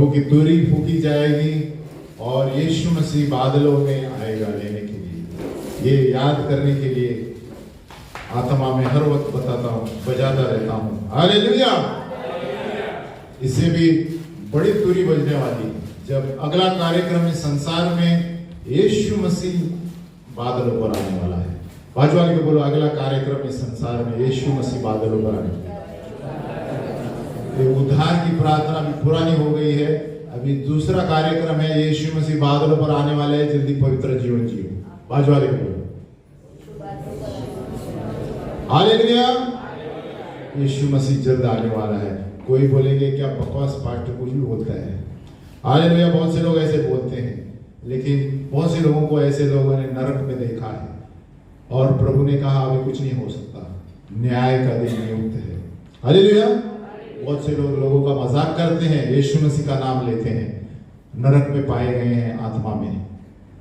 प्रभु की तुरी फूकी जाएगी और यीशु मसीह बादलों में आएगा लेने के लिए। ये याद करने के लिए आत्मा में हर वक्त बजाता रहता हूँ। हालेलुया। इससे भी बड़ी तुरी बजने वाली जब अगला कार्यक्रम इस संसार में यीशु मसीह बादलों पर आने वाला है। बाजू वाले को बोलो, अगला कार्यक्रम इस संसार में यीशु मसीह बादलों पर आने वाला है। उद्धार की प्रार्थना भी पुरानी हो गई है, अभी दूसरा कार्यक्रम है, यीशु मसीह बादलों पर आने वाले हैं, जल्दी पवित्र जीवन जियो। बाजू वाले को बोलो हालेलुया। यीशु मसीह जल्द आने वाला है। कोई बोलेंगे क्या बकवास पास्टर कुछ भी बोलता है। हालेलुया। बहुत से लोग ऐसे बोलते हैं, लेकिन बहुत से लोगों को ऐसे लोगों ने नरक में देखा है और प्रभु ने कहा अभी कुछ नहीं हो सकता, न्याय का दिन नियुक्त है। हालेलुया। बहुत से लोगों का मजाक करते हैं, यीशु मसीह का नाम लेते हैं, नरक में पाए गए हैं आत्मा में,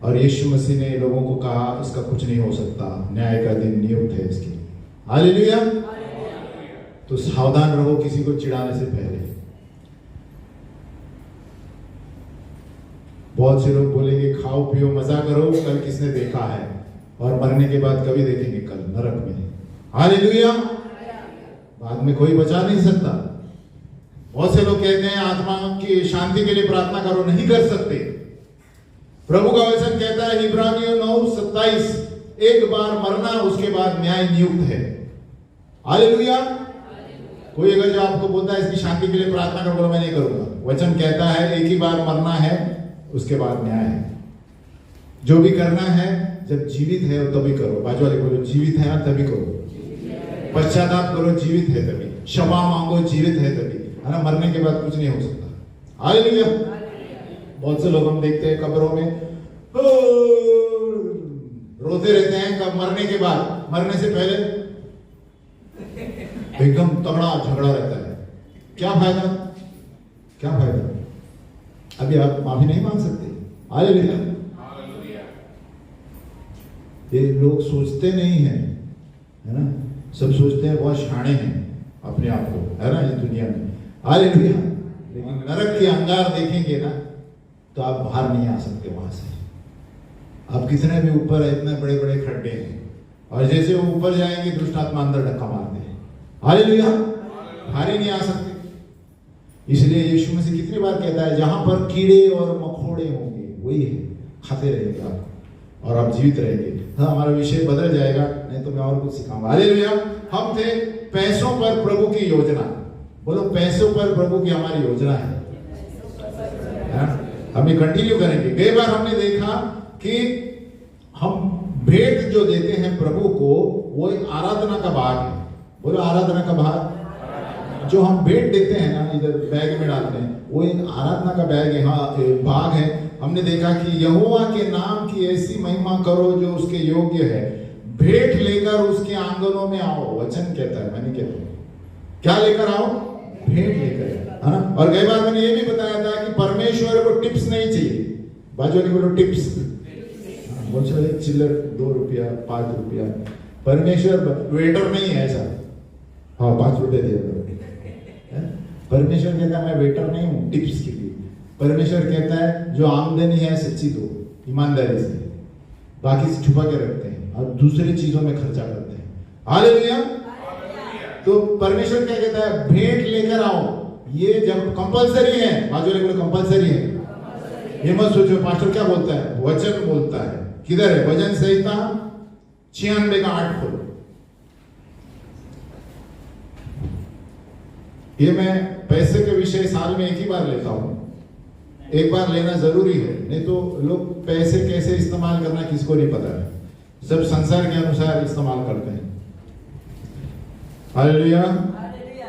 और यीशु मसीह ने लोगों को कहा इसका कुछ नहीं हो सकता, न्याय का दिन नियुक्त है इसके लिए। हालेलुया। तो सावधान रहो किसी को चिढ़ाने से पहले। बहुत से लोग बोलेंगे खाओ पियो मजा करो, कल किसने देखा है, और मरने के बाद कभी देखेंगे कल नरक में। हालेलुया। बाद में कोई बचा नहीं सकता। बहुत से लोग कहते हैं आत्मा की शांति के लिए प्रार्थना करो, नहीं कर सकते। प्रभु का वचन कहता है इब्रानियों 9:27, एक बार मरना उसके बाद न्याय नियुक्त है। हालेलुया। कोई अगर जो आपको बोलता है इसकी शांति के लिए प्रार्थना करो, मैं नहीं करूंगा। वचन कहता है एक ही बार मरना है, उसके बाद न्याय है। जो भी करना है जब जीवित है तभी करो। बाजू वाले बोलो जीवित है तभी करो। पश्चाताप करो, जीवित है तभी। क्षमा मांगो, जीवित है तभी, है ना। मरने के बाद कुछ नहीं हो सकता। हालेलुया। बहुत से लोग हम देखते हैं कब्रों में रोते रहते हैं, कब मरने के बाद, मरने से पहले एकदम तगड़ा झगड़ा रहता है। क्या फायदा, क्या फायदा। अभी आप माफी नहीं मांग सकते। हालेलुया। ये लोग सोचते नहीं है, है ना। सब सोचते हैं बहुत शाणे हैं अपने आप को, है ना, इस दुनिया में। हालेलुया। लेकिन नरक के अंगार देखेंगे ना तो आप बाहर नहीं आ सकते वहां से। आप कितने भी ऊपर है, इतने बड़े बड़े खड्डे हैं, और जैसे वो ऊपर जाएंगे दुष्ट आत्मा अंदर धक्का मारते हैं। हालेलुया। बाहर ही नहीं आ सकते। इसलिए यीशु मसीह कितनी बार कहता है जहां पर कीड़े और मकोड़े होंगे वही है, खाते रहेंगे आप और आप जीवित रहेंगे। हाँ, हमारा विषय बदल जाएगा, नहीं तो मैं और कुछ सिखाऊंगा। हालेलुया। हम थे पैसों पर प्रभु की योजना। बोलो पैसों पर प्रभु की हमारी योजना है। हम कंटिन्यू करेंगे। कई बार हमने देखा कि हम भेंट जो देते हैं प्रभु को, वो एक आराधना का भाग है। बोलो आराधना का भाग। जो हम भेंट देते हैं ना, इधर बैग में डालते हैं, वो एक आराधना का बैग है, हाँ भाग है। हमने देखा कि यहोवा के नाम की ऐसी महिमा करो जो उसके योग्य है, भेंट लेकर उसके आंगनों में आओ। वचन कहता है, मैंने कहता हूं क्या लेकर आओ, भेंट लेकर, है ना। और कई बार मैंने ये भी बताया था कि परमेश्वर को टिप्स नहीं चाहिए। बाजू वाले बोलो टिप्स। बोलो चिल्लर 2 रुपया 5 रुपया। परमेश्वर वेटर नहीं है ऐसा। हाँ 5 रुपए दिया। परमेश्वर कहता है मैं वेटर नहीं हूँ टिप्स के लिए। परमेश्वर कहता है जो आमदनी है सच्ची दो, ईमानदारी से, बाकी से छुपा के रखते हैं और दूसरी चीजों में खर्चा करते हैं। हालेलुया। तो परमेश्वर क्या कहता है, भेंट लेकर आओ। ये जब कंपलसरी है, बाजू वाले बोलो कंपलसरी है। ये मत सोचो पास्टर क्या बोलता है, वचन बोलता है। किधर है भजन संहिता 96 का 8 खोलो। ये मैं पैसे के विषय साल में एक ही बार लेता हूं। एक बार लेना जरूरी है, नहीं तो लोग पैसे कैसे इस्तेमाल करना किसको नहीं पता है। सब संसार के अनुसार इस्तेमाल करते हैं। हालेलुया।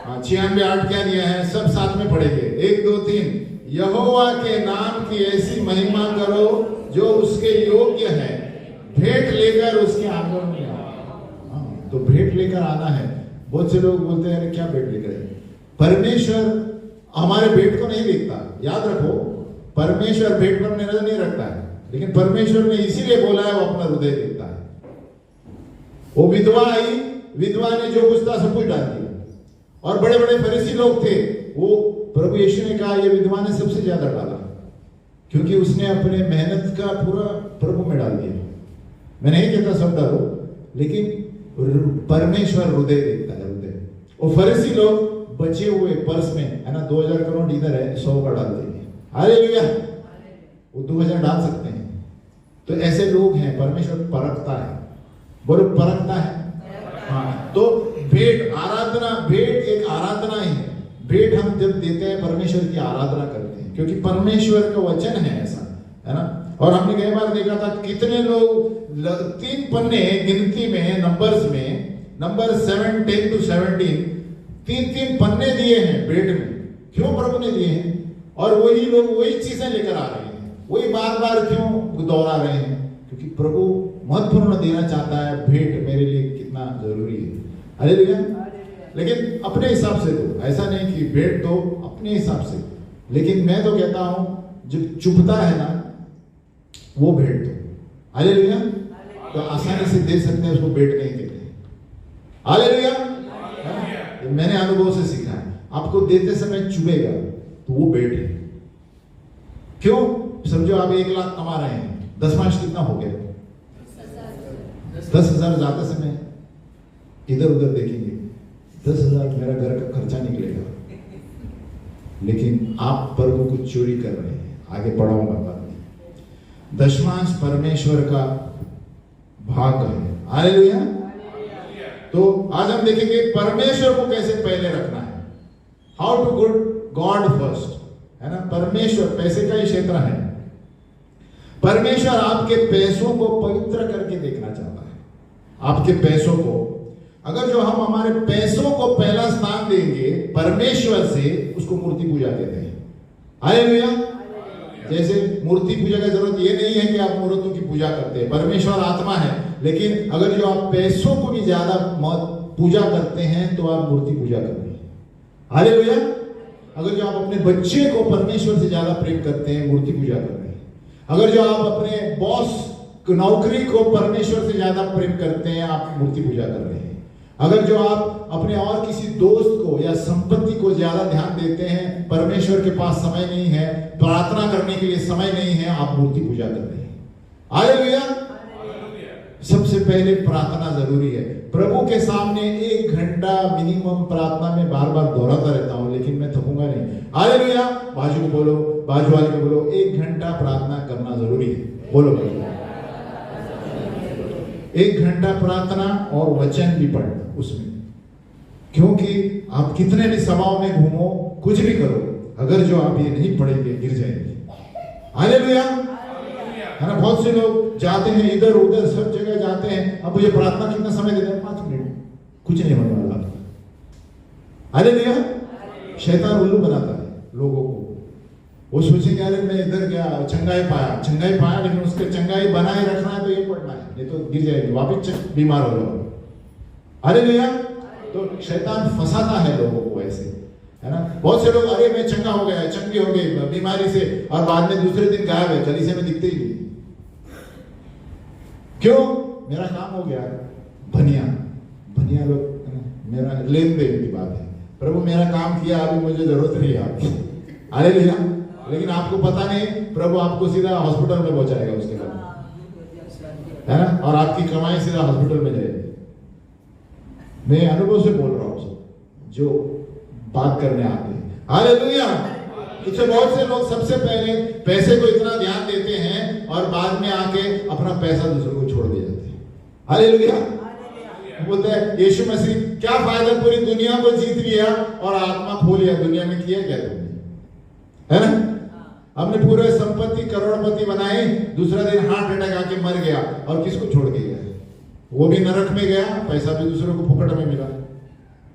96:8 क्या दिया है, सब साथ में पढ़ेंगे। 1 2 3। यहोवा के नाम की ऐसी महिमा करो जो उसके योग्य है, भेंट लेकर उसके आंगन में आओ। तो भेंट लेकर आना है। बहुत से लोग बोलते हैं अरे क्या भेंट लेकर आए। परमेश्वर हमारे भेंट को नहीं देखता। याद रखो, परमेश्वर भेंट पर नजर नहीं रखता है, लेकिन परमेश्वर ने इसीलिए बोला है वो अपना हृदय देखता है। वो विधवा आई, विधवा ने जो कुछ था सब कुछ डाल दिया। और बड़े बड़े फरीसी लोग थे, वो प्रभु यीशु ने कहा ये विधवा ने सबसे ज्यादा डाला, क्योंकि उसने अपने मेहनत का पूरा प्रभु में डाल दिया। मैं नहीं कहता सब डालो, लेकिन परमेश्वर हृदय देखता है, हृदय। और फरीसी लोग बचे हुए पर्स में है ना, 2000 करोड़ इधर है, 100 का डाल देंगे, हालेलुया, वो 2000 डाल सकते हैं। तो ऐसे लोग हैं, परमेश्वर परखता है, बोलो परखता है। हाँ, तो भेंट आराधना, भेंट एक आराधना ही है। भेंट हम जब देते हैं परमेश्वर की आराधना करते हैं, क्योंकि परमेश्वर का वचन है ऐसा, है ना। और हमने कई बार देखा था कितने लोग 3 पन्ने गिनती में, नंबर्स में, नंबर 7, 10 to 17 3 पन्ने दिए हैं भेंट में। क्यों प्रभु ने दिए हैं? और वही लोग वही चीजें लेकर आ रहे हैं, वही बार बार क्यों दोहरा रहे हैं? क्योंकि प्रभु महत्वपूर्ण देना चाहता है। भेंट मेरे लिए कितना जरूरी है, हालेलुया। लेकिन अपने हिसाब से दो, ऐसा नहीं कि भेंट दो अपने हिसाब से। लेकिन मैं तो कहता हूं जो चुभता है ना वो भेंट दो, हालेलुया। तो आसानी से दे सकते हैं, उसको भेंट नहीं कहते, हालेलुया। मैंने अनुभव से सीखा है, आपको देते समय चुभेगा तो वो भेंट है। क्यों? समझो आप 1 लाख कमा रहे हैं, 10 कितना हो गया? 10,000 ज्यादा समय इधर उधर देखेंगे, 10,000 मेरा घर का खर्चा निकलेगा। लेकिन आप प्रभु को चोरी कर रहे हैं। आगे पढ़ाऊंगा बाद में। 10वां परमेश्वर का भाग है, हालेलुया। तो आज हम देखेंगे परमेश्वर को कैसे पहले रखना है, how to good God first, है ना। परमेश्वर पैसे का ही क्षेत्र है। परमेश्वर आपके पैसों को पवित्र करके देखना चाहता है। आपके पैसों को, अगर जो हम हमारे पैसों को पहला स्थान देंगे परमेश्वर से, उसको मूर्ति पूजा कहते हैं, हालेलुया। जैसे मूर्ति पूजा की जरूरत ये नहीं है कि आप मूर्तियों की पूजा करते हैं, परमेश्वर आत्मा है। लेकिन अगर जो आप पैसों को भी ज्यादा पूजा करते हैं तो आप मूर्ति पूजा कर रहे हैं, हालेलुया। अगर जो आप अपने बच्चे को परमेश्वर से ज्यादा प्रेम करते हैं, मूर्ति पूजा कर रहे हैं। अगर जो आप अपने बॉस नौकरी को परमेश्वर से ज्यादा प्रेम करते हैं, आप मूर्ति पूजा कर रहे हैं। अगर जो आप अपने और किसी दोस्त को या संपत्ति को ज्यादा ध्यान देते हैं, परमेश्वर के पास समय नहीं है, प्रार्थना करने के लिए समय नहीं है, आप मूर्ति पूजा कर रहे हैं, हालेलुया। सबसे पहले प्रार्थना जरूरी है। प्रभु के सामने 1 घंटा मिनिमम प्रार्थना में बार बार दोहराता रहता हूं, लेकिन मैं थकूंगा नहीं, हालेलुया। बाजू को बोलो, बाजू वाले को बोलो, 1 घंटा प्रार्थना करना जरूरी है, बोलो। 1 घंटा प्रार्थना और वचन भी पढ़ना उसमें, क्योंकि आप कितने भी सभाओं में घूमो, कुछ भी करो, अगर जो आप ये नहीं पढ़ेंगे गिर जाएंगे, हालेलुया, है ना। बहुत से लोग जाते हैं इधर उधर सब जगह जाते हैं, अब मुझे प्रार्थना कितना समय देते हैं? 5 मिनट, कुछ नहीं होने वाला आपका, हालेलुया। शैतान उल्लू बनाता है लोगों को। वो सोचेंगे अरे मैं इधर गया, चंगाई पाया, लेकिन उसके चंगाई बनाए रखना है तो ये पढ़ना है, नहीं तो गिर जाएगी, वापिस बीमार हो जाओ, हालेलुया। तो शैतान फंसाता है लोगों को ऐसे, है ना। बहुत से लोग अरे मैं चंगा हो गया, चंगी हो गई बीमारी से, और बाद में दूसरे दिन गायब है, कलीसिया में दिखते ही नहीं। क्यों? मेरा काम हो गया। भनिया लोग, मेरा लेन देन की बात है, प्रभु मेरा काम किया, अभी मुझे जरूरत नहीं है आपकी, हालेलुया। लेकिन आपको पता नहीं, प्रभु आपको सीधा हॉस्पिटल में पहुंचाएगा उसके बाद, है ना, और आपकी कमाई सीधा हॉस्पिटल में जाएगी। मैं अनुभव से बोल रहा हूं, सब जो बात करने आते हैं, हालेलुया। इससे बहुत से लोग सबसे पहले पैसे को इतना ध्यान देते हैं और बाद में आके अपना पैसा दूसरों को छोड़ दे जाते हैं, हालेलुया। बोलते हैं यीशु मसीह क्या फायदा, पूरी दुनिया को जीत लिया और आत्मा खो लिया, दुनिया में किया क्या तुमने, है ना। हमने पूरे संपत्ति करोड़पति बनाए, दूसरा दिन हार्ट अटैक आके मर गया, और किसको छोड़ के गया? वो भी नरक में गया, पैसा भी दूसरों को फुकट में मिला।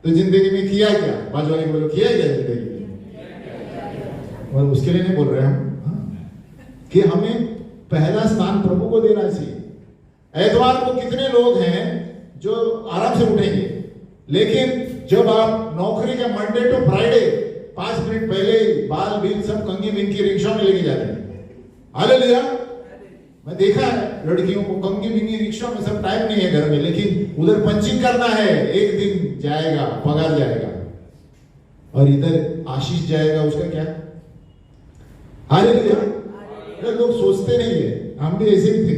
तो जिंदगी में किया क्या? बाजू वाले बोलो किया क्या जिंदगी में? और उसके लिए नहीं बोल रहे हम कि हमें पहला स्थान प्रभु को देना चाहिए। एतवार को कितने लोग हैं जो आराम से उठेंगे, लेकिन जब आप नौकरी का मंडे टू फ्राइडे 5 मिनट पहले बाल बील सब कंगी बिंगी रिक्शा में लेके जाते हैं, हालेलुया। मैं देखा है लड़कियों को कंगी बिंगी रिक्शा में, सब टाइम नहीं है घर में, लेकिन उधर पंचिंग करना है, एक दिन जाएगा, पगार जाएगा, और इधर आशीष जाएगा, उसका क्या? हालेलुया। लोग सोचते नहीं है, हम भी ऐसे ही थे,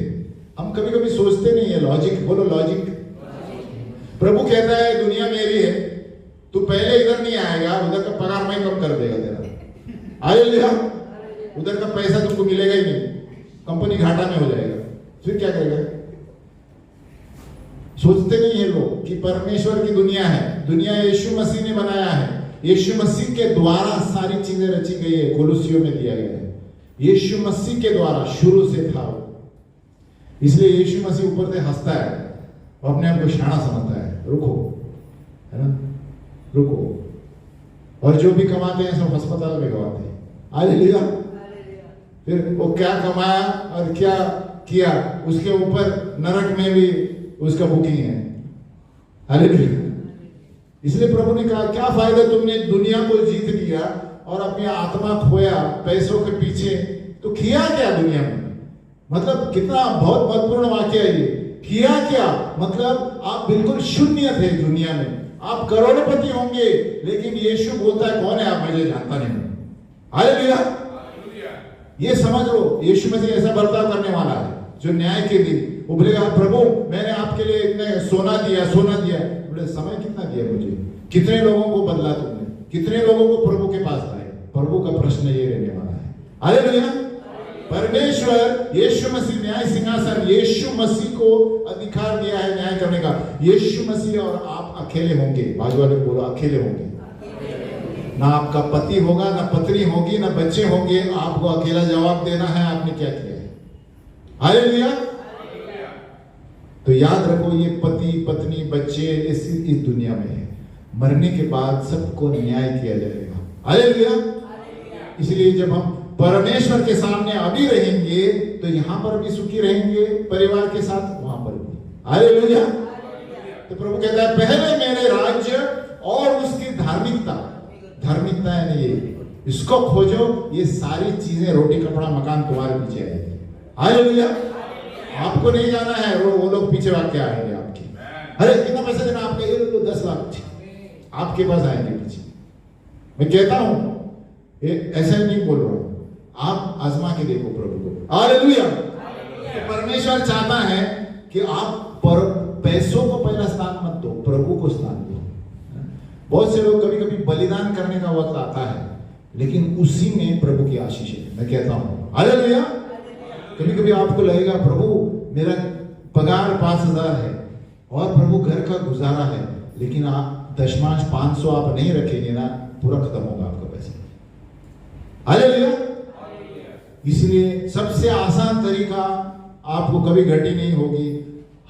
हम कभी कभी सोचते नहीं है। लॉजिक बोलो, लॉजिक। प्रभु कहता है दुनिया मेरी है, तू पहले इधर नहीं आएगा, उधर का पगार मैं कम कर देगा तेरा। हालेलुया। उधर का पैसा तुमको मिलेगा ही नहीं, कंपनी घाटा में हो जाएगा, फिर क्या करेगा? सोचते नहीं है लोग कि परमेश्वर की दुनिया है, दुनिया यीशु मसीह ने बनाया है, यीशु मसीह के द्वारा सारी चीजें रची गई है। कोलोसियों में दिया गया है, यीशु मसीह के द्वारा शुरू से था वो। इसलिए यीशु मसीह ऊपर से हंसता है, वो अपने आप को शाना समझता है। रुको, है ना, रुको। और जो भी कमाते हैं सब अस्पताल में कमाते हैं। हालेलुया। फिर वो क्या कमाया और क्या किया, उसके ऊपर नरक में भी उसका बुकिंग है। हालेलुया। इसलिए प्रभु ने कहा क्या फायदा तुमने दुनिया को जीत लिया और अपनी आत्मा खोया पैसों के पीछे, तो किया क्या दुनिया में? मतलब कितना बहुत महत्वपूर्ण वाक्य है ये। किया क्या मतलब आप बिल्कुल शून्य थे दुनिया में, आप करोड़पति होंगे, लेकिन यीशु बोलता है कौन है आप, मुझे जानता नहीं हूं। हालेलुया। ये समझ लो, यीशु मसीह ऐसा बर्ताव करने वाला है जो न्याय के दिन वो बोलेगा प्रभु मैंने आपके लिए इतने सोना दिया बोले समय कितना दिया मुझे, कितने लोगों को बदला तुमने, कितने लोगों को प्रभु के पास लाए? प्रभु का प्रश्न ये रहने वाला है। हालेलुया। परमेश्वर यीशु मसीह न्याय सिंहासन, यीशु मसीह को अधिकार दिया है न्याय करने का। यीशु मसीह और आप अकेले होंगे। बाजू वाले बोलो अकेले होंगे। ना आपका पति होगा, ना पत्नी होगी, ना बच्चे होंगे, आपको अकेला जवाब देना है आपने क्या किया है। हालेलुया। तो याद रखो ये पति पत्नी बच्चे इस दुनिया में है, मरने के बाद सबको न्याय किया जाएगा। हालेलुया। इसलिए जब हम परमेश्वर के सामने अभी रहेंगे तो यहां पर भी सुखी रहेंगे परिवार के साथ, वहां पर भी। हालेलुया। तो प्रभु कहता है पहले मेरे राज्य और उसकी धार्मिकता है नहीं, इसको खोजो, ये सारी चीजें रोटी कपड़ा मकान तुम्हारे पीछे आएगी। हालेलुया। आपको नहीं जाना है, वो लोग पीछे भाग के आएंगे आपकी। अरे कितना पैसा देना आपका, ये तो 10 लाख आपके पास आएंगे पीछे। मैं कहता हूं ऐसा ही नहीं बोल रहा हूं, आप आजमा के देखो प्रभु को। हालेलुया। तो परमेश्वर चाहता है कि आप पैसों को पहला स्थान मत दो, प्रभु को स्थान दो। बहुत से लोग कभी कभी बलिदान करने का वक्त आता है, लेकिन उसी में प्रभु की आशीष है। मैं कहता हूं हालेलुया। कभी कभी आपको लगेगा प्रभु मेरा पगार 5,000 है और प्रभु घर का गुजारा है, लेकिन आप दशमांश 500 आप नहीं रखेंगे ना, पूरा खत्म होगा आपका पैसा। हालेलुया। इसलिए सबसे आसान तरीका, आपको कभी घटी नहीं होगी,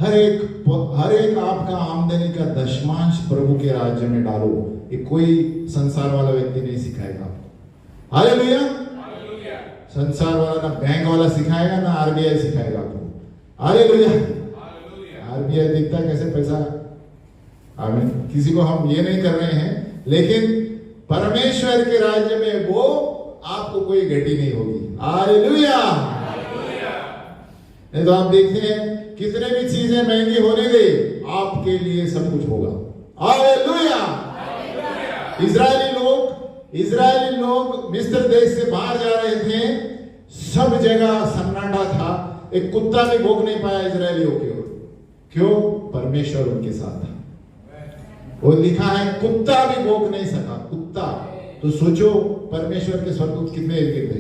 हर एक आपका आमदनी का दशमांश प्रभु के राज्य में डालो। ये कोई संसार वाला व्यक्ति नहीं सिखाएगा आपको। हालेलुया। संसार वाला ना बैंक वाला सिखाएगा, ना आरबीआई सिखाएगा आपको। हालेलुया। आरबीआई देखता है कैसे पैसा, आमीन। किसी को हम ये नहीं कर रहे हैं, लेकिन परमेश्वर के राज्य में वो आपको कोई घटी नहीं होगी। हालेलुया। नहीं तो आप देखते हैं कितने भी चीजें महंगी होने दे, आपके लिए सब कुछ होगा। हालेलुया। इजरायली लोग मिस्र देश से बाहर जा रहे थे, सब जगह सन्नाटा था, एक कुत्ता भी भोग नहीं पाया इजरायलियों की ओर। क्यों? परमेश्वर उनके साथ था। वो लिखा है कुत्ता भी भोग नहीं सका, कुत्ता। तो सोचो परमेश्वर के स्वर्गदूत कितने इर्द गिर्द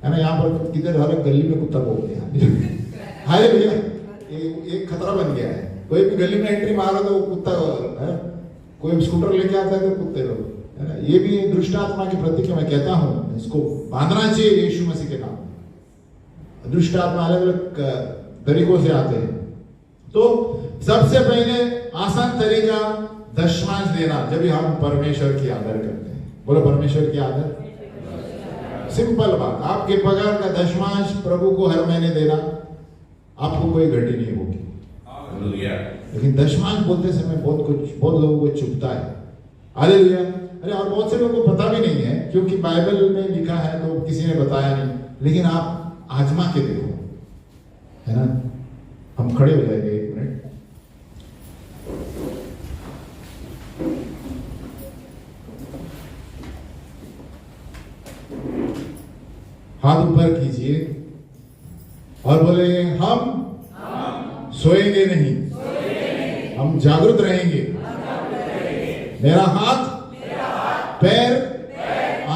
है ना। यहाँ पर किधर हर गली में कुत्ता भोगते हैं। हाय भैया, एक खतरा बन गया है। कोई भी गली में एंट्री मारो तो कुत्ता है, कोई स्कूटर लेके आता है तो कुत्ते लोग, है ना। ये भी दुष्ट आत्मा के प्रतीक मैं कहता हूं, इसको बांधना चाहिए यीशु मसीह के नाम। दुष्ट आत्मा अलग अलग तरीकों से आते हैं। तो सबसे पहले आसान तरीका दशमांश देना, जब हम परमेश्वर की आदर करते हैं। बोलो परमेश्वर की आदर। सिंपल बात, आपके पगार का दशमांश प्रभु को हर महीने देना, आपको कोई घटी नहीं होगी। लेकिन दशमांश बोलते समय बहुत लोगों को चुभता है। हालेलुया। अरे और बहुत से लोगों को पता भी नहीं है, क्योंकि बाइबल में लिखा है तो किसी ने बताया नहीं। लेकिन आप आजमा के देखो, है ना। हम खड़े हो जाएंगे 1 मिनट। हाथ ऊपर कीजिए और बोले, हम सोएंगे नहीं, हम जागरूक रहेंगे। मेरा हाथ, पैर,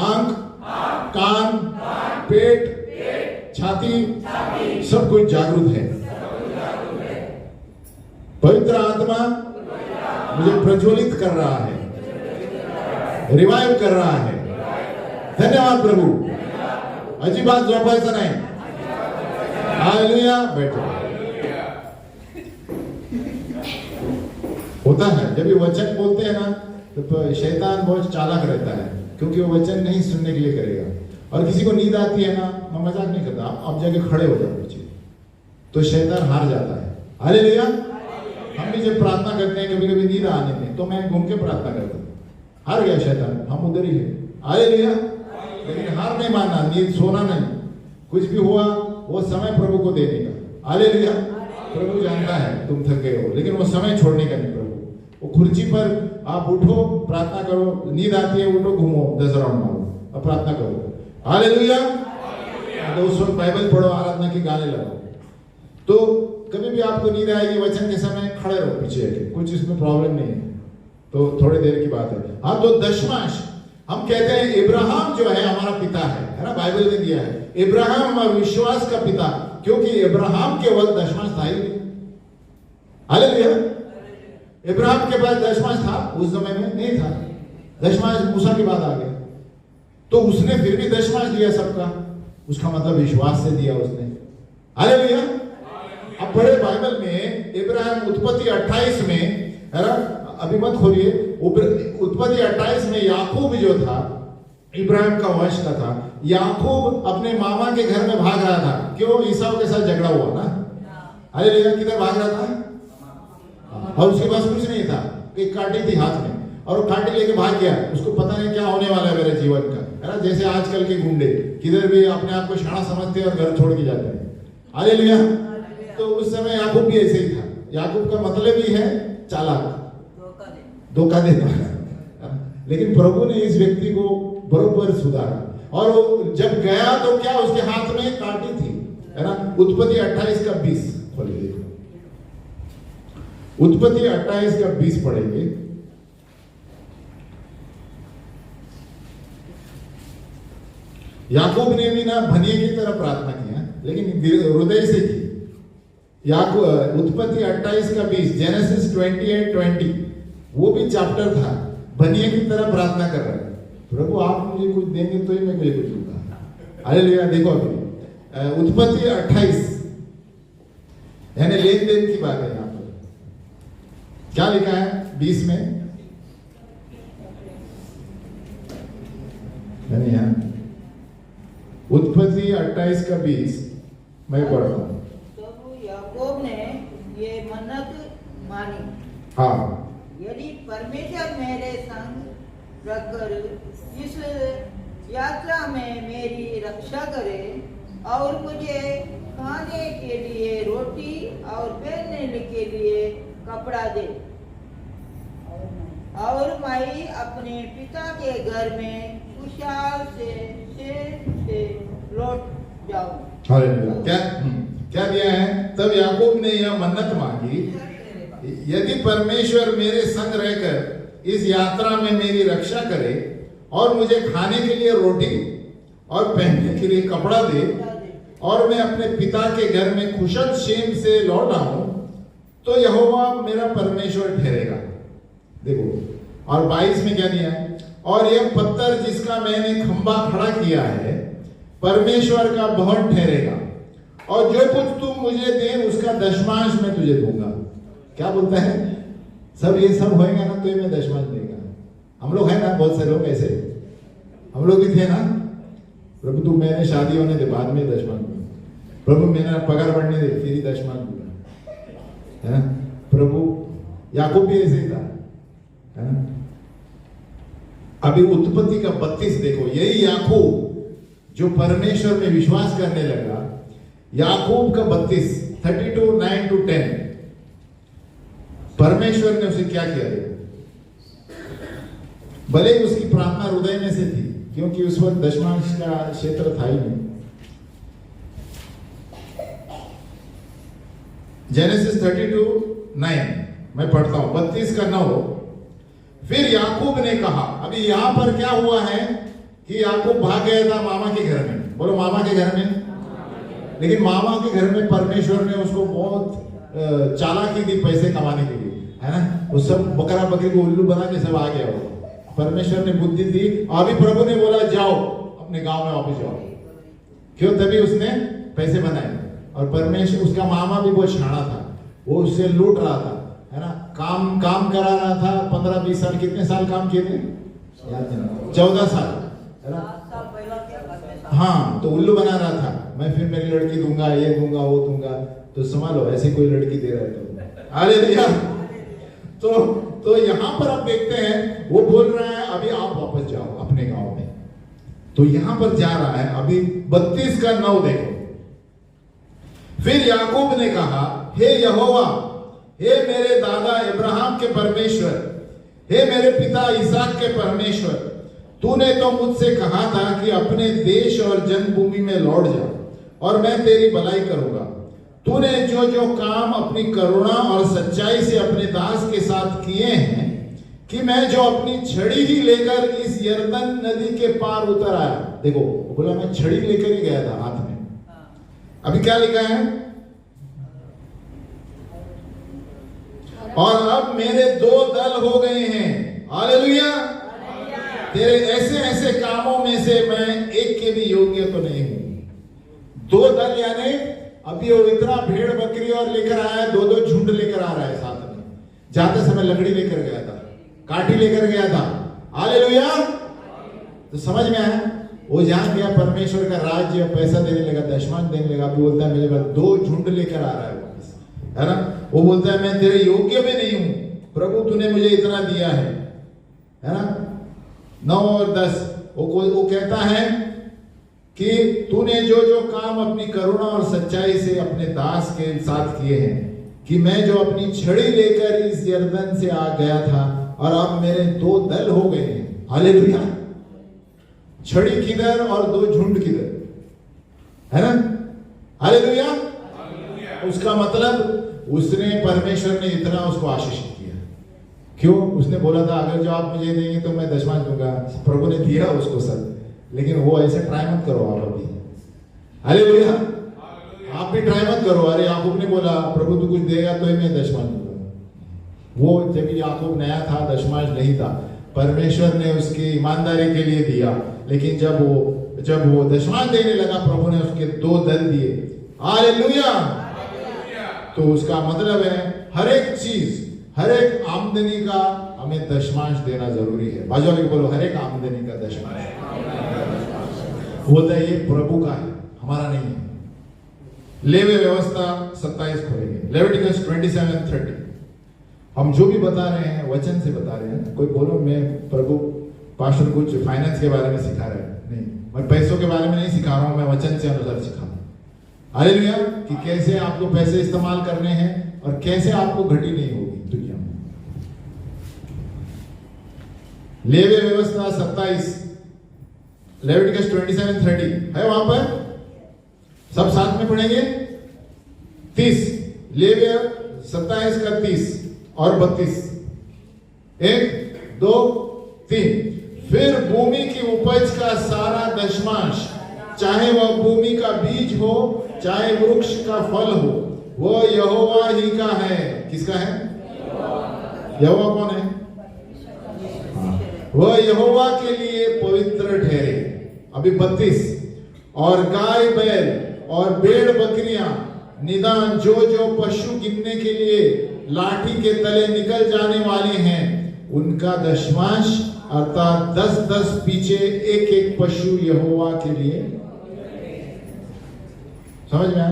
आंख, कान, पेट, छाती, सब कुछ जागरूक है। पवित्र आत्मा मुझे प्रज्वलित कर रहा है, रिवाइव कर रहा है। धन्यवाद प्रभु। अजिबात झोपायचं नाही। हालेलुया। बैठो। होता है जब ये वचन बोलते हैं ना, तो शैतान बहुत चालाक रहता है, क्योंकि वो वचन नहीं सुनने के लिए करेगा। और किसी को नींद आती है ना, मैं मजाक नहीं करता, आप जाके खड़े हो जाओ पीछे, तो शैतान हार जाता है। हालेलुया। हम भी जब प्रार्थना करते हैं, कभी कभी नींद आने में, तो मैं घूम के प्रार्थना करता हूँ, हार गया शैतान, हम उधर ही है। हालेलुया। लेकिन हार नहीं मानना, नींद सोना नहीं, कुछ भी हुआ वो समय प्रभु को देने का। हालेलुया। प्रभु जानता है तुम थके हो, लेकिन वो समय छोड़ने का नहीं। प्रभु वो कुर्सी पर आप उठो, प्रार्थना करो, नींद आती है उठो, घूमो 10 राउंड मारो और प्रार्थना करो। हालेलुया। तो उस वक्त बाइबल पढ़ो, आराधना के गाने लगाओ। तो कभी भी आपको नींद आएगी वचन के समय, खड़े रहो पीछे, कुछ इसमें प्रॉब्लम नहीं है। तो थोड़ी देर की बात है। हाँ, तो दशमांश हम कहते हैं, इब्राहिम जो है हमारा पिता है ना, बाइबल में दिया है इब्राहिम हमारा विश्वास का पिता, क्योंकि इब्राहिम के वक्त दशमांश था ही नहीं। हालेलुया। इब्राहिम के पास दशमांश था उस समय में नहीं था, दशमांश मूसा के बाद आ गया। तो उसने फिर भी दशमांश दिया सबका, उसका मतलब विश्वास से दिया उसने। हालेलुया। अब बड़े बाइबल में इब्राहिम उत्पत्ति 28 में है ना, अभी मत खोलिए, उत्पत्ति 28 में याकूब जो था इब्राहिम का वंश का था। याकूब अपने मामा के घर में भाग रहा था, क्यों? ईसाऊ के साथ झगड़ा हुआ ना। हालेलुया। किधर भाग रहा था? और उसके पास कुछ नहीं था, एक कांटी थी हाथ में, और कांटी लेके भाग गया। उसको पता नहीं क्या होने वाला है मेरे जीवन का, है ना। जैसे आजकल के गुंडे किधर भी अपने आप को शाना समझते हैं और घर छोड़ के जाते हैं। हालेलुया। तो उस समय याकूब भी ऐसे ही था। याकूब का मतलब ही है चालाक, धोखा देना। लेकिन प्रभु ने इस व्यक्ति को बरोबर सुधारा, और वो जब गया तो क्या, उसके हाथ में कांटी थी, है ना। उत्पत्ति 28 का 20 खोलिए, उत्पत्ति 28 का 20 पढ़ेंगे। याकूब ने भी ना भनिए की तरह प्रार्थना किया, लेकिन हृदय से की। याकूब उत्पत्ति 28 का 20, जेनेसिस 28:20, वो भी चैप्टर था। भनिए की तरह प्रार्थना कर रहा है, प्रभु आप मुझे कुछ देंगे तो ही मैं मुझे कुछ दूंगा। हालेलुया। देखो अभी उत्पत्ति 28, यानी लेन देन की बात है। यहाँ पर क्या लिखा है 20 में, यानी यहाँ उत्पत्ति 28 का 20 मैं पढ़ता हूँ। तो याकूब ने ये मन्नत मानी, हाँ, यदि परमेश्वर मेरे संग रहकर इस यात्रा में मेरी रक्षा करे और मुझे खाने के लिए रोटी और पहनने के लिए कपड़ा दे, और मैं अपने पिता के घर में खुशहाल से लौट जाऊं। हालेलुया। क्या दिया है? तब याकूब ने यह मन्नत मांगी, यदि परमेश्वर मेरे संग रहकर इस यात्रा में मेरी रक्षा करे और मुझे खाने के लिए रोटी और पहनने के लिए कपड़ा दे, और मैं अपने पिता के घर में कुशल क्षेम से लौट आऊं, तो यहोवा मेरा परमेश्वर ठहरेगा। देखो, और 22 में क्या दिया है? और यह पत्थर जिसका मैंने खंबा खड़ा किया है परमेश्वर का भवन ठहरेगा, और जो कुछ तुम मुझे दे उसका दशमांश मैं तुझे दूंगा। क्या बोलता है? सब ये सब होएगा ना तो ही मैं दशमांश देगा। हम लोग है ना, बहुत से लोग ऐसे, हम लोग भी थे ना, प्रभु तू मैंने शादी होने दे, बाद में दशमांश दूंगा, प्रभु मेरा पगार बढ़ने दे, फिर ही दशमांश दूंगा, है ना। प्रभु याकूब भी ऐसे ही था, है ना। अभी उत्पत्ति का 32 देखो, यही याकूब जो परमेश्वर में विश्वास करने लगा, याकूब का 32, 32:9-10, परमेश्वर ने उसे क्या किया? भले ही उसकी प्रार्थना हृदय में से थी, क्योंकि उस वक्त दशमांश का क्षेत्र था ही नहीं, जेनेसिस 32:9 मैं पढ़ता हूं, 32 का 9। फिर याकूब ने कहा, अभी यहां पर क्या हुआ है कि याकूब भाग गया था मामा के घर में, बोलो मामा के घर में। लेकिन मामा के घर में परमेश्वर ने उसको बहुत चालाकी दी पैसे कमाने के लिए, है ना। वो सब बकरा बकरी को उल्लू बना के सब आ गया वो। परमेश्वर ने बुद्धि दी, अभी प्रभु ने बोला जाओ अपने गांव में वापस जाओ। क्यों? तभी उसने पैसे बनाए। और परमेश्वर, उसका मामा भी बहुत शाना था, वो उससे लूट रहा था, है ना। काम करा रहा था 15-20 साल। कितने साल काम किए थे? 14 साल, है ना। हाँ, तो उल्लू बना रहा था, मैं फिर मेरी लड़की दूंगा, ये दूंगा, वो दूंगा। तो संभालो, ऐसे कोई लड़की दे रहा है तो हालेलुया। तो यहां पर आप देखते हैं वो बोल रहा है अभी आप वापस जाओ अपने गांव में। तो यहां पर जा रहा है। अभी 32 का 9 देखो। फिर याकूब ने कहा, हे यहोवा, हे मेरे दादा इब्राहिम के परमेश्वर, हे मेरे पिता इसहाक के परमेश्वर, तूने तो मुझसे कहा था कि अपने देश और जन्मभूमि में लौट जा और मैं तेरी भलाई करूंगा। तूने जो जो काम अपनी करुणा और सच्चाई से अपने दास के साथ किए हैं, कि मैं जो अपनी छड़ी ही लेकर इस यरदन नदी के पार उतर आया। देखो, बोला मैं छड़ी लेकर ही गया था हाथ में। अभी क्या लिखा है? और अब मेरे 2 दल हो गए हैं। हालेलुया। तेरे ऐसे ऐसे कामों में से मैं एक के भी योग्य तो नहीं हूं। 2 दल यानी अभी वो इतना भेड़ बकरी और लेकर आया है, 2-2 झुंड लेकर आ रहा है साथ में। जाते समय लकड़ी लेकर गया था, काठी लेकर गया था। हालेलुया। तो समझ में आया? वो जान गया परमेश्वर का राज्य, पैसा देने लगा, दशमांश देने लगा। अभी बोलता है मेरे पास 2 झुंड लेकर आ रहा है वापस, है ना। वो बोलता है मैं तेरे योग्य भी नहीं हूं, प्रभु तूने मुझे इतना दिया है ना। 9 और 10 वो कहता है कि तूने जो जो काम अपनी करुणा और सच्चाई से अपने दास के साथ किए हैं, कि मैं जो अपनी छड़ी लेकर इस यरदन से आ गया था और अब मेरे 2 दल हो गए हैं। हालेलुया। छड़ी किधर और 2 झुंड किधर, है ना। हालेलुया। उसका मतलब उसने, परमेश्वर ने इतना उसको आशीषित किया। क्यों? उसने बोला था अगर जो आप मुझे देंगे तो मैं दशमांश दूंगा। प्रभु ने दिया उसको सब। लेकिन वो ऐसे ट्राई मत करो आप अभी। हालेलुया। आप भी ट्राई मत करो। अरे याकूब ने बोला प्रभु तू कुछ देगा तो ही मैं दशमांश दूंगा। वो जब याकूब नया था, दशमांश नहीं था, परमेश्वर ने उसकी ईमानदारी के लिए दिया। लेकिन जब वो दशमांश देने लगा, प्रभु ने उसके 2 दल दिए। हालेलुया। तो उसका मतलब है हर एक चीज, हर एक आमदनी का हमें दशमांश देना जरूरी है। बाजू वाले बोलो हर एक आमदनी का दशमांश। बोलता है ये प्रभु का है, हमारा नहीं है। लेवी व्यवस्था 27 खोलेंगे, लेविटिकस 27:30। हम जो भी बता रहे हैं वचन से बता रहे हैं। कोई बोलो मैं प्रभु पास्टर कुछ फाइनेंस के बारे में सिखा रहे हैं, नहीं, मैं पैसों के बारे में नहीं सिखा रहा हूं, मैं वचन से अनुसार सिखा रहा हूं। हालेलुया। कि कैसे आपको पैसे इस्तेमाल करने हैं और कैसे आपको घटी नहीं होगी दुनिया में। लेवी व्यवस्था 27, लेविटिकस 27:30 है वहां पर। सब साथ में पढ़ेंगे। 30, लेवी 27 का 30 और 32, 1, 2, 3। फिर भूमि की उपज का सारा दशमांश, चाहे वह भूमि का बीज हो चाहे वृक्ष का फल हो, वो यहोवा ही का है। किसका है? यहोवा कौन है? वह यहोवा के लिए पवित्र ठहरे। अभी 32, और गाय बैल और भेड़ बकरियां, निदान जो जो पशु गिनने के लिए लाठी के तले निकल जाने वाले हैं, उनका दशमांश अर्थात 10-10 पीछे एक एक पशु यहोवा के लिए। समझ में आया?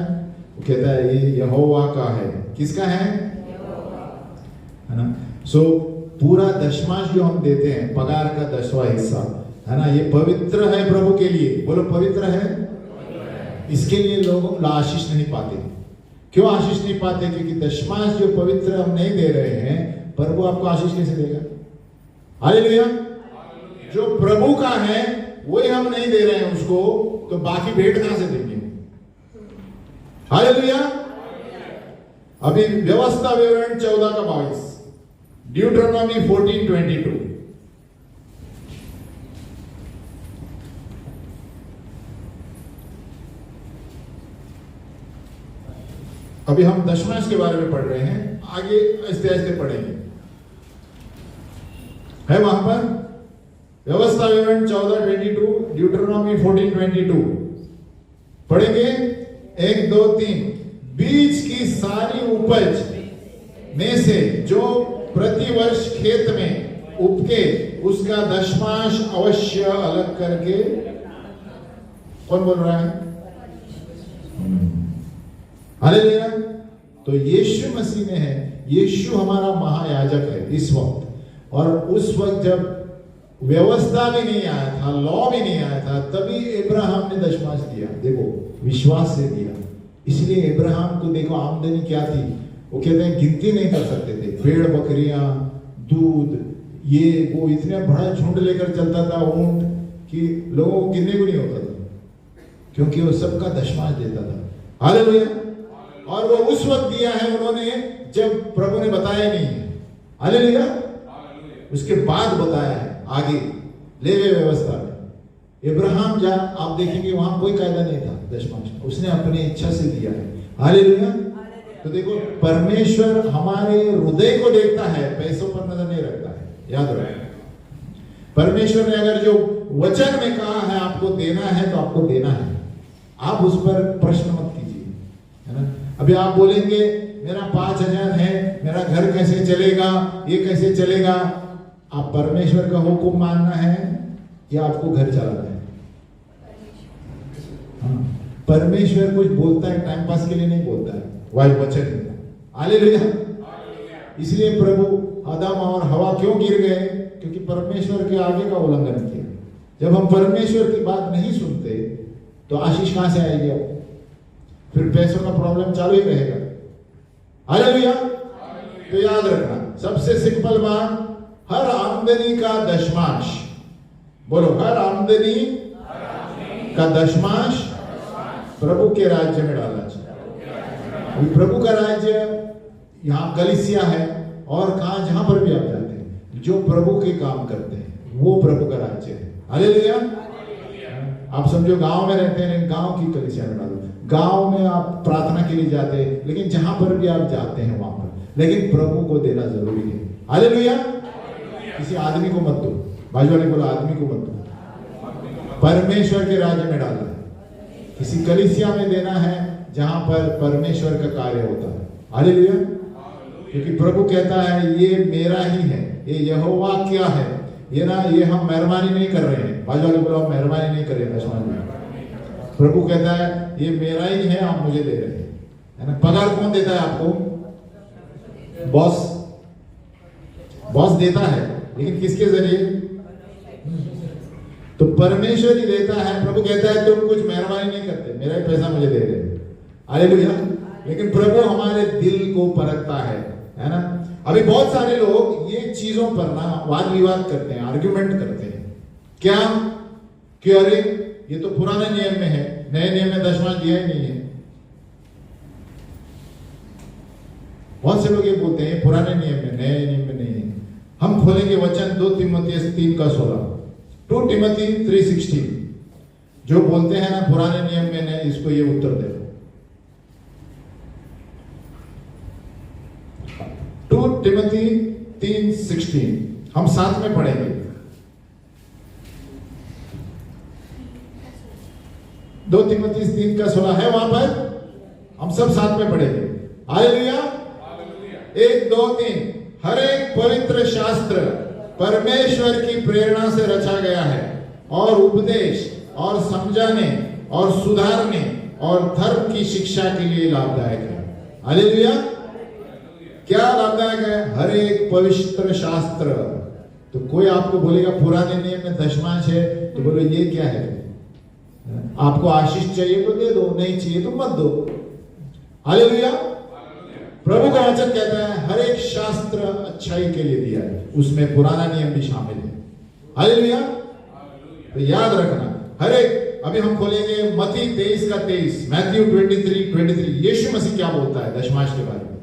वो कहता है ये यहोवा का है। किसका है? है ना। सो पूरा दशमांश जो हम देते हैं, पगार का 10वां हिस्सा, है ना, ये पवित्र है प्रभु के लिए। बोलो पवित्र है। इसके लिए लोग आशीष नहीं पाते। क्यों आशीष नहीं पाते? क्योंकि दशमांश जो पवित्र हम नहीं दे रहे हैं, प्रभु आपको आशीष कैसे देगा? हालेलुया। जो प्रभु का है वही हम नहीं दे रहे हैं उसको, तो बाकी भेंट कहां से देंगे? हालेलुया। अभी व्यवस्था विवरण 14 का 22, ड्यूटरोनॉमी 14:22। अभी हम दशमांश के बारे में पढ़ रहे हैं, आगे आहिस्ते आहिस्ते पढ़ेंगे। है वहां पर व्यवस्था विवरण 14:22, ड्यूटरोनॉमी 14:22 पढ़ेंगे। 1 2 3। बीज की सारी उपज में से जो प्रति वर्ष खेत में उपके उसका दशमांश अवश्य अलग करके, कौन बोल रहा है? हालेलुया। तो यीशु मसीह में है, यीशु हमारा महायाजक है इस वक्त। और उस वक्त जब व्यवस्था भी नहीं आया था, लॉ भी नहीं आया था, तभी इब्राहिम ने दशमांश दिया। देखो, विश्वास से दिया। इसलिए इब्राहिम को देखो आमदनी क्या थी, वो कहते हैं गिनती नहीं कर सकते थे। भेड़ बकरियां, दूध, ये वो इतने बड़ा झुंड लेकर चलता था ऊंट कि लोगों को गिनने को नहीं होता था, क्योंकि वो सबका दशमांश देता था। हालेलुया। और वो उस वक्त दिया है उन्होंने जब प्रभु ने बताया नहीं है। हालेलुया। उसके बाद बताया है आगे लेवे व्यवस्था में। इब्राहिम जा आप देखेंगे वहां कोई कायदा नहीं था दशमांश, उसने अपनी इच्छा से दिया है। हालेलुया। तो देखो, परमेश्वर हमारे हृदय को देखता है, पैसों पर नजर नहीं रखता है। याद रखो, परमेश्वर ने अगर जो वचन में कहा है आपको देना है तो आपको देना है। आप उस पर प्रश्न मत कीजिए, है ना। अभी आप बोलेंगे मेरा 5,000 है, मेरा घर कैसे चलेगा, ये कैसे चलेगा? आप परमेश्वर का हुक्म मानना है या आपको घर चलाना है? हाँ, परमेश्वर कुछ बोलता है टाइम पास के लिए नहीं बोलता है, वह वचन। हालेलुया। इसलिए प्रभु आदम और हवा क्यों गिर गए? क्योंकि परमेश्वर के आगे का उल्लंघन किया। जब हम परमेश्वर की बात नहीं सुनते तो आशीष कहां से आएगी? आपको फिर पैसों का प्रॉब्लम चालू ही रहेगा। हालेलुया। तो याद रखना, सबसे सिंपल बात, हर आमदनी का दशमांश, बोलो, हर आमदनी का दशमांश प्रभु के राज्य में डालना चाहिए। अभी प्रभु का राज्य यहाँ कलीसिया है, और कहां जहां पर भी आप जाते हैं जो प्रभु के काम करते हैं वो प्रभु का राज्य है। हालेलुया। आप समझो गांव में रहते हैं, गांव की कलीसिया में डालो। गांव में आप प्रार्थना के लिए जाते हैं, लेकिन जहां पर भी आप जाते हैं वहां पर, लेकिन प्रभु को देना जरूरी है। हालेलुया। किसी आदमी को मत दो, बाजू वाले बोला आदमी को मत दो, परमेश्वर के राज्य में डालना है। किसी कलीसिया में देना है जहां पर परमेश्वर का कार्य होता है। हालेलुया। क्योंकि प्रभु कहता है ये मेरा ही है, ये यहोवा क्या है, ये ना, ये हम मेहरबानी नहीं कर रहे हैं। बाजू वाले बोला मेहरबानी नहीं कर रहे हैं। प्रभु कहता है ये मेरा ही है, आप मुझे दे रहे हैं, है ना। पगार कौन देता है आपको? बॉस। बॉस देता है, लेकिन किसके जरिए? तो परमेश्वर ही देता है। प्रभु कहता है तुम कुछ मेहरबानी नहीं करते, मेरा ही पैसा मुझे दे रहे हैं। हालेलुया। लेकिन प्रभु हमारे दिल को परखता है ना। अभी बहुत सारे लोग ये चीजों पर ना वाद विवाद करते हैं, आर्ग्यूमेंट करते हैं। क्या कि अरे ये तो पुराने नियम में है, नए नियम में दशमांश दिया ही नहीं है। बहुत से लोग ये बोलते हैं पुराने नियम में, नए नियम में नहीं है। हम खोलेंगे वचन 2 तीमुथियुस 3:16, 2 टिमोथी 3:16, जो बोलते हैं ना पुराने नियम में नहीं, इसको ये उत्तर दे। 2 टिमोथी 3:16 हम साथ में पढ़ेंगे। 2 तीमुथियुस 3:16 है वहां पर, हम सब साथ में पढ़ेंगे। हालेलुया। 1 2 3। हर एक पवित्र शास्त्र परमेश्वर की प्रेरणा से रचा गया है और उपदेश और समझाने और सुधारने और धर्म की शिक्षा के लिए लाभदायक है। हालेलुया। क्या लाभदायक है? हर एक पवित्र शास्त्र। तो कोई आपको बोलेगा पुराने नियम में दशमांश है, तो बोलो ये क्या है? आपको आशीष चाहिए तो दे दो, नहीं चाहिए तो मत दो। हालेलुया। प्रभु का वचन कहता है हर एक शास्त्र अच्छाई के लिए दिया है, उसमें पुराना नियम भी शामिल है। हालेलुया। तो याद रखना, हर एक, अभी हम खोलेंगे मत्ती 23:23, मैथ्यू 23:23। यीशु मसीह क्या बोलता है दशमांश के बारे में?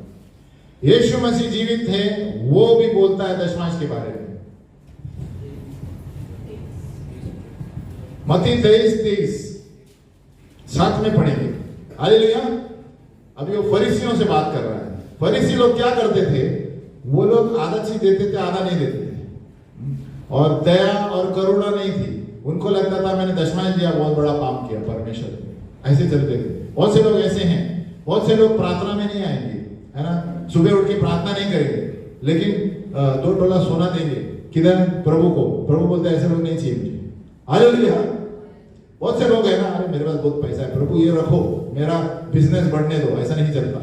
यीशु मसीह जीवित है, वो भी बोलता है दशमांश के बारे में। मत्ती 23:30 साथ में पढ़ेंगे। हालेलुया। अभी वो फरीसियों से बात कर रहा है। फरीसी लोग क्या करते थे? वो लोग आधा चीज देते थे, आधा नहीं देते थे, और दया और करुणा नहीं थी। उनको लगता था मैंने दशमांश दिया, बहुत बड़ा काम किया परमेश्वर ने। ऐसे चलते थे। बहुत से लोग ऐसे हैं। बहुत से लोग प्रार्थना में नहीं आएंगे, है ना, सुबह उठ के प्रार्थना नहीं करेंगे, लेकिन 2 तोला सोना देंगे किधर? प्रभु को। प्रभु बोलते ऐसे लोग नहीं चाहिए मुझे। हालेलुया। बहुत से लोग है ना, अरे मेरे पास बहुत पैसा है, प्रभु ये रखो, मेरा बिजनेस बढ़ने दो। ऐसा नहीं चलता।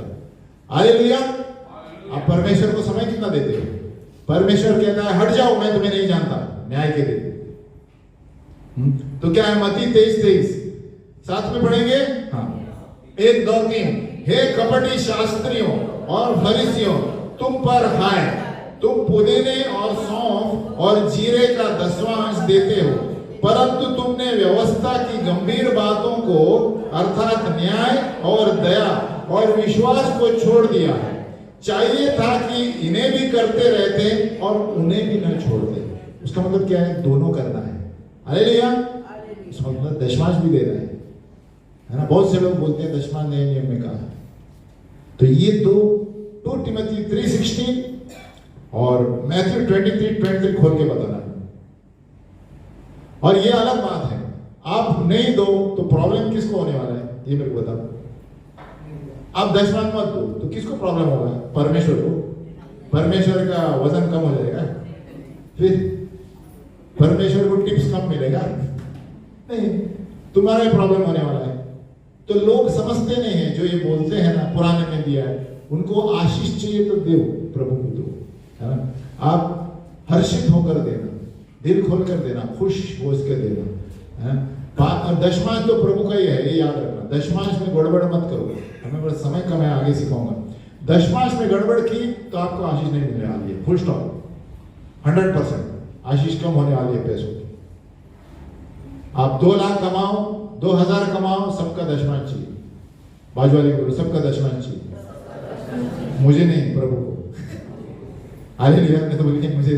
हालेलुया। आप परमेश्वर को समय कितना देते हो? परमेश्वर कहता है हट जाओ, मैं तुम्हें नहीं जानता, न्याय के दिन। तो क्या है? मत्ती 23:23 साथ में पढ़ेंगे। हाँ, 1, 2, 3। हे कपटी शास्त्रियों और फरीसियों, तुम पर हाय, तुम पुदीने और सौंफ और जीरे का दशमांश देते हो, परंतु तुमने व्यवस्था की गंभीर बातों को अर्थात न्याय और दया और विश्वास को छोड़ दिया है। चाहिए था कि इन्हें भी करते रहते और उन्हें भी न छोड़ते। उसका मतलब क्या है? दोनों करना है। हालेलुया। उसका मतलब दशमांश भी दे रहे हैं, है ना। बहुत से लोग बोलते हैं दशमांश नए नियम में कहा। तो ये 2 टिमोथी 3:16 और मैथ्यू 23:23 खोल के बताना। और ये अलग बात है, आप नहीं दो तो प्रॉब्लम किसको होने वाला है? ये मेरे को बताओ। आप दशमांश मत दो तो किसको प्रॉब्लम होगा? परमेश्वर को। परमेश्वर का वजन कम हो जाएगा, फिर परमेश्वर को टिप्स कम मिलेगा, नहीं, तुम्हारा ही प्रॉब्लम होने वाला है। तो लोग समझते नहीं है, जो ये बोलते हैं ना पुराने में दिया है, उनको आशीष चाहिए तो दो, प्रभु को दो, है ना। आप हर्षित होकर देना, दिल खोल कर देना, खुश हो इसके देना, है ना। दशमांश तो प्रभु का ही है, ये याद रखना। दशमांश में गड़बड़ मत करो। हमें बड़ा समय कम है, आगे सिखाऊंगा। दशमांश में गड़बड़ की तो आपको आशीष नहीं मिलने वाली है, फुल स्टॉप। 100% आशीष कम होने वाली है पैसों की। आप 2 लाख कमाओ, 2000 कमाओ, सबका दशमांश चाहिए। बाजू वाले बोलो, सबका दशमांश चाहिए, मुझे नहीं, प्रभु को। हालेलुया। मैं तो बोलिए मुझे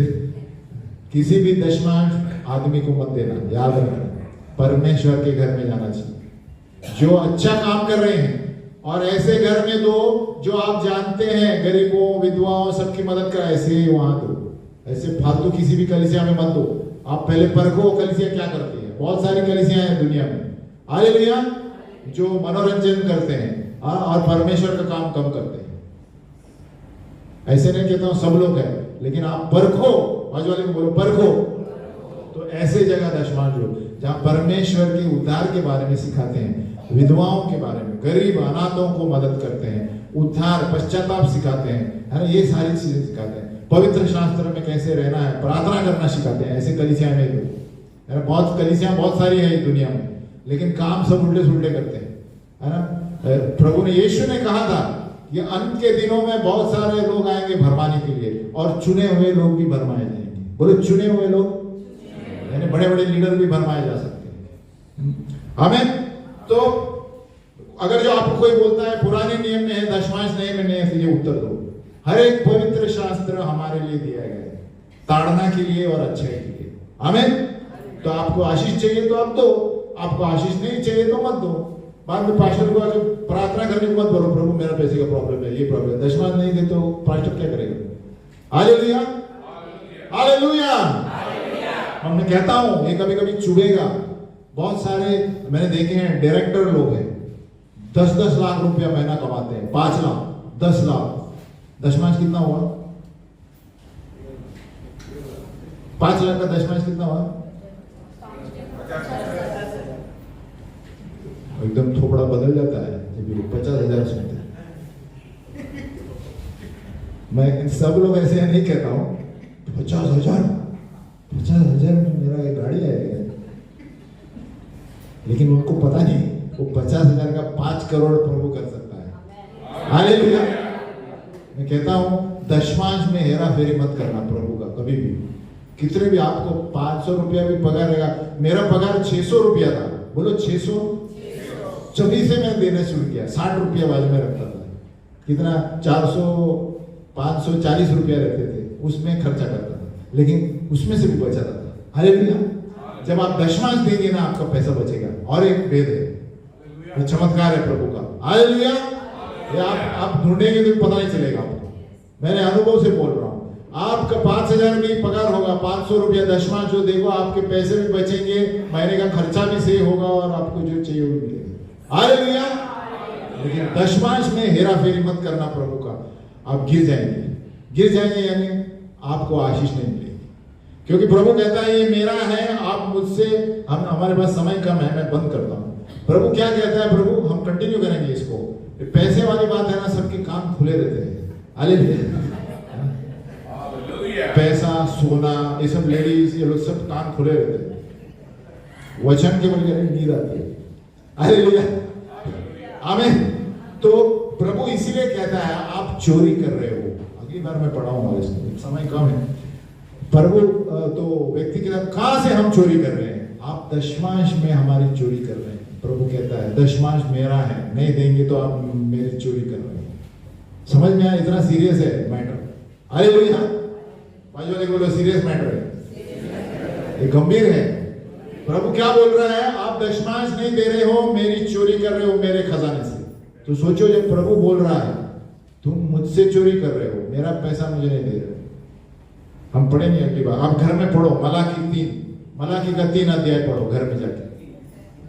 किसी भी दशमांश आदमी को मत देना, याद रखना। परमेश्वर के घर में जाना चाहिए। जो अच्छा काम कर रहे हैं और ऐसे घर में दो जो आप जानते हैं गरीबों, विधवाओं, सबकी मदद कर, ऐसे ही वहां दो। ऐसे फालतू किसी भी कलीसिया में मत दो। आप पहले परखो कलीसिया क्या करती है। बहुत सारी कलीसियां हैं दुनिया में, हालेलुया, जो मनोरंजन करते हैं और परमेश्वर का काम कम करते हैं। ऐसे नहीं कहता हूं सब लोग हैं, लेकिन आप परखो, बाजू वाले को बोलो परखो। तो ऐसे जगह दशमांश दो जहां परमेश्वर के उद्धार के बारे में सिखाते हैं, विधवाओं के बारे में, गरीब अनाथों को मदद करते हैं, उद्धार पश्चाताप सिखाते हैं, है ना। ये सारी चीजें सिखाते हैं। पवित्र शास्त्र में कैसे रहना है, प्रार्थना करना सिखाते हैं। ऐसे कलीसिया में है ना, बहुत कलीसिया बहुत सारी है दुनिया में, लेकिन काम सब उल्टे सुल्टे करते हैं, है ना। प्रभु ने, यीशु ने कहा था ये अंत के दिनों में बहुत सारे लोग आएंगे भरमाने के लिए, और चुने हुए लोग भी भरमाए जाएंगे। बोलो चुने हुए लोग, यानी बड़े बड़े लीडर भी भरमाए जा सकते हैं। आमीन। तो अगर जो आपको कोई बोलता है पुराने नियम में है, दशमांश नए में नहीं है, तो ये उत्तर दो। हर एक पवित्र शास्त्र हमारे लिए दिया गया है, ताड़ना के लिए और अच्छाई के लिए। आमीन। तो आपको आशीष चाहिए तो आप दो, आपको आशीष नहीं चाहिए तो मत दो। बाद में पास्टर को आके प्रार्थना करने को मत बोलो, प्रभु मेरा पैसे का प्रॉब्लम है, ये प्रॉब्लम है। दशमांश नहीं दे तो पास्टर क्या करेगा? Hallelujah, hallelujah. मैं कहता हूं ये कभी कभी चुभेगा। बहुत सारे मैंने देखे हैं, डायरेक्टर लोग हैं, 10-10 लाख रुपया महीना कमाते हैं, 5 लाख, 10 लाख। दशमांश कितना हुआ? 5 लाख का दशमांश कितना हुआ? एकदम थोपड़ा बदल जाता है जब 50,000 सुनते हैं। मैं सब लोग ऐसे नहीं कहता हूं। 50,000 में मेरा एक गाड़ी आएगा, लेकिन उनको पता नहीं वो 50,000 का 5 करोड़ प्रभु कर सकता है। हालेलुया। मैं कहता हूं दशमांश में हेरा फेरी मत करना प्रभु का कभी भी। कितने भी आपको 500 रुपया भी पगार रहेगा। मेरा पगार 600 रुपया था, बोलो 600। 24 से मैंने देना शुरू किया, 60 रुपया बाजू में रखता था। कितना? 400 540 रुपया रहते थे, उसमें खर्चा करता था, लेकिन उसमें से भी बचाता था। हालेलुया। जब आप दशमांश देंगे ना, आपका पैसा बचेगा। और एक वेद है, ये चमत्कार है प्रभु का। हालेलुया। ये आप ढूंढेंगे तो पता नहीं चलेगा आपको। मैंने अनुभव से बोल रहा हूँ। आपका 5000 भी पगार होगा, 500 रुपया दशमांश जो देखो, आपके पैसे भी बचेंगे, महीने का खर्चा भी सही होगा और आपको जो चाहिए वो मिलेगा। हालेलुया। लेकिन दशमांश में हेरा फेरी मत करना प्रभु का, आप गिर जाएंगे यानी आपको आशीष नहीं मिलेगी। क्योंकि प्रभु कहता है ये मेरा है, आप मुझसे, हमारे पास समय कम है, मैं बंद करता हूँ। प्रभु क्या कहता है? प्रभु हम कंटिन्यू करेंगे इसको। पैसे वाली बात है ना, सबके कान खुले रहते हैं। हालेलुया। पैसा, सोना, ये सब लेडीज, ये लोग सब कान खुले रहते हैं। वचन के बगैर नींद आती है। हालेलुया। आमीन। तो प्रभु इसीलिए कहता है आप चोरी कर रहे हो। अगली बार मैं पढ़ाऊंगा, इसमें समय कम है। प्रभु तो व्यक्ति के साथ कहां से हम चोरी कर रहे हैं? आप दशमांश में हमारी चोरी कर रहे हैं। प्रभु कहता है दशमांश मेरा है, नहीं देंगे तो आप मेरी चोरी कर रहे हैं। समझ में आया? इतना सीरियस है मैटर। हालेलुया। बाजू वाले बोलो सीरियस मैटर है, ये गंभीर है। प्रभु क्या बोल रहा है? आप दशमांश नहीं दे रहे हो, मेरी चोरी कर रहे हो मेरे खजाने से। तो सोचो, जब प्रभु बोल रहा है तुम मुझसे चोरी कर रहे हो, मेरा पैसा मुझे नहीं दे रहे हो। हम पढ़ेंगे अगली बार, आप घर में पढ़ो, मलाकी का 3 अध्याय पढ़ो घर में जाके।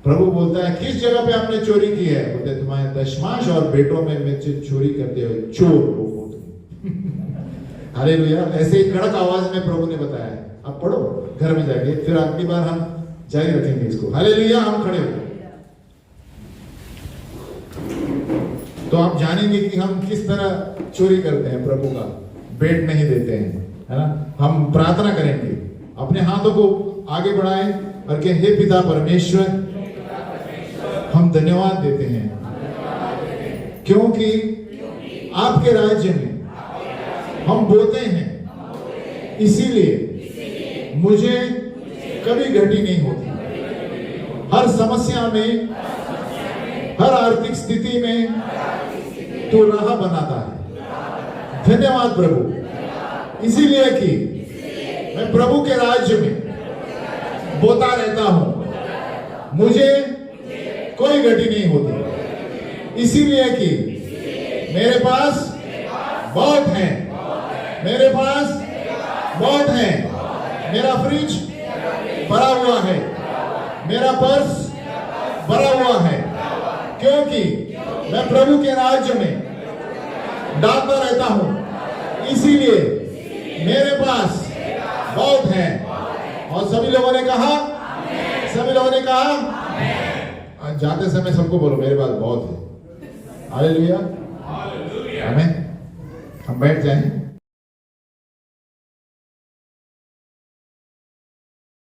प्रभु बोलता है किस जगह पे आपने चोरी की है? बोलते तुम्हारे दशमांश और बेटों में मुझसे चोरी करते हो, चोर लोग हो तुम। हालेलुया। ऐसे ही कड़क आवाज में प्रभु ने बताया है। आप पढ़ो घर में जाके, फिर अगली बार हम जारी रखेंगे इसको। हालेलुया। हम खड़े हो तो आप जानेंगे कि हम किस तरह चोरी करते हैं प्रभु का, बेट नहीं देते हैं, है ना। हम प्रार्थना करेंगे, अपने हाथों को आगे बढ़ाएं और कहें हे पिता परमेश्वर, हम धन्यवाद देते हैं क्योंकि आपके राज्य में हम बोते हैं, इसीलिए मुझे कभी घटी नहीं होती। हर समस्या में, हर आर्थिक स्थिति में तो राह बनाता है। धन्यवाद प्रभु, इसीलिए कि मैं प्रभु के राज्य में बोता रहता हूं, मुझे कोई घटी नहीं होती। इसीलिए कि मेरे पास बहुत है, मेरे पास बहुत है। मेरा फ्रिज भरा हुआ है, मेरा पर्स भरा हुआ है, क्योंकि मैं प्रभु के राज्य में डालता रहता हूं। इसीलिए मेरे पास बहुत है। और सभी लोगों ने कहा, सभी लोगों ने कहा, जाते समय सबको बोलो मेरे पास बहुत है। हालेलुया। आमीन। हम बैठ जाएं।